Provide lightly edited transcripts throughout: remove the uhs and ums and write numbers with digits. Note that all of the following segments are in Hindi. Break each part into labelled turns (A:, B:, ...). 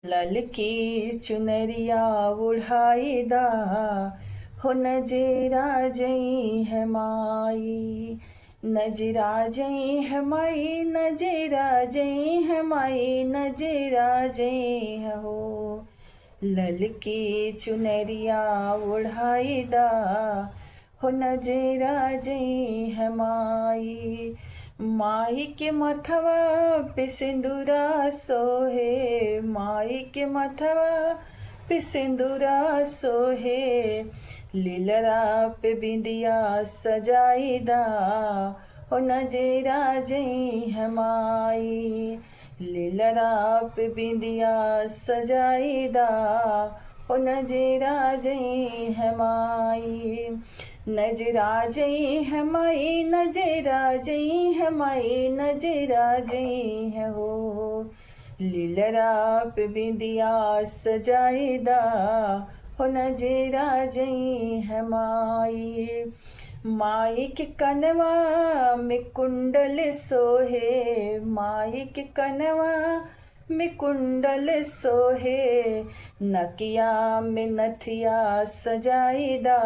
A: ललकी चुनरिया ओढ़ाई दा हो नजरा जई है माई। नजरा जई है माई, नजरा जई है माई, नजरा जई है हो। ललकी चुनरिया ओढ़ाई दा हो नजरा जई है माई। माई के मथवा पे सिंदूरा सोहे, माई के मथवा पे सिंदूरा सोहे। लीलरा पे बिंदिया सजाईदा हो नजरा जई है माई। लीलरा पे बिंदिया सजाईदा हो नजरा जई है माई। नजरा जई है माई, नजरा जई है माई, नजरा जई है हो। लीलरा पे बिंदिया सजाईदा हो नजरा जई है माई। माई के कनवा में कुंडल सोहे, माई के कनवा में कुंडल सोहे। नकिया में नथिया सजाईदा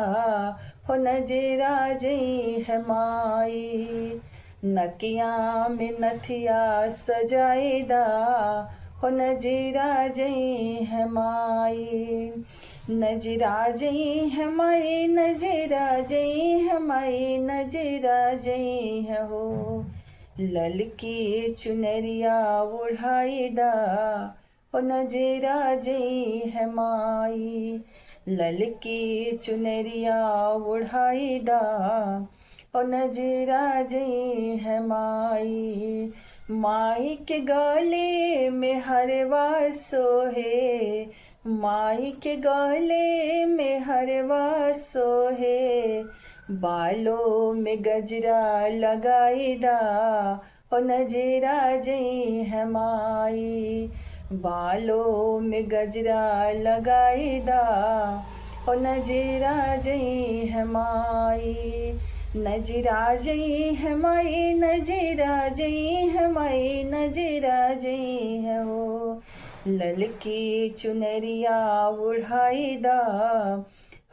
A: हो नजरा जई है माई। नकिया में नथिया सजाईदा हो नजरा जई है माई। नजरा जई है माई, नजरा जई है माई, नजरा जई है हो। ललकी चुनरिया ओढ़ाईदा हो नजरा जई है माई। ललकी चुनरिया ओढ़ाईदा हो नजरा जई है माई। माई के गले में हरवा सोहे, माई के गले में हरवा सोहे। बालों में गजरा लगाईदा हो नजरा जई है माई। बालों में गजरा लगाईदा हो नजरा जई है माई। नजरा जई है माई, नजरा जई है माई, नजरा जई है हो। ललकी चुनरिया ओढ़ाईदा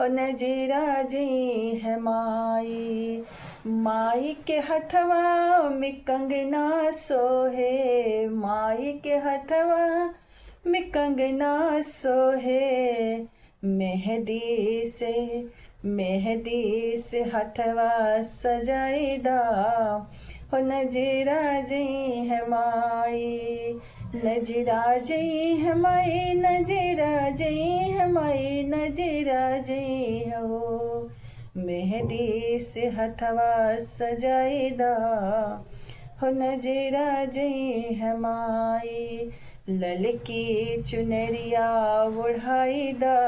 A: हो नजरा जई है माई। माई के हथवा में कंगना सोहे, माई के हथवा में कंगना सोहे। मेहंदी से हथवा सजाईदा हो नजरा जई है माई। नजरा जई है माई, नजरा जई है माई, नजरा जई है हो। मेहंदी से हथवा सजाईदा हो नजरा जई है माई। ललकी चुनरिया ओढ़ाईदा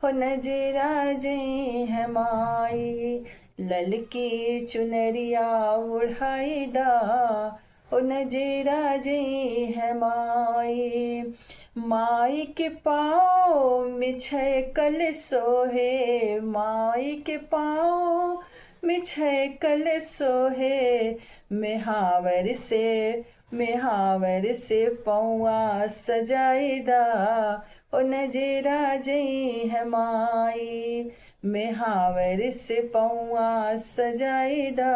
A: हो नजरा जई है माई। ललकी चुनरिया ओढ़ाईदा हो नजरा जई है माई। माई के पाँव में छय कल सोहे, माई के पाँव में छय कल सोहे। मेहावर से पौआ सजाईदा हो नजरा जई है माई। मेहावर से पौआ सजाईदा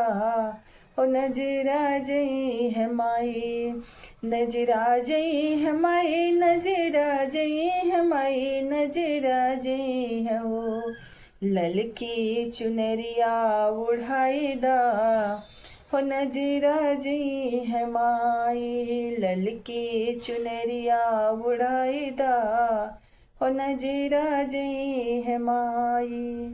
A: हो नजरा जई है माई। नजरा जई है माई, नजरा जई है माई, नजरा जई है हो। ललकी चुनरिया ओढ़ाईदा हो नजरा जई है माई। ललकी चुनरिया ओढ़ाईदा हो नजरा जई है माई।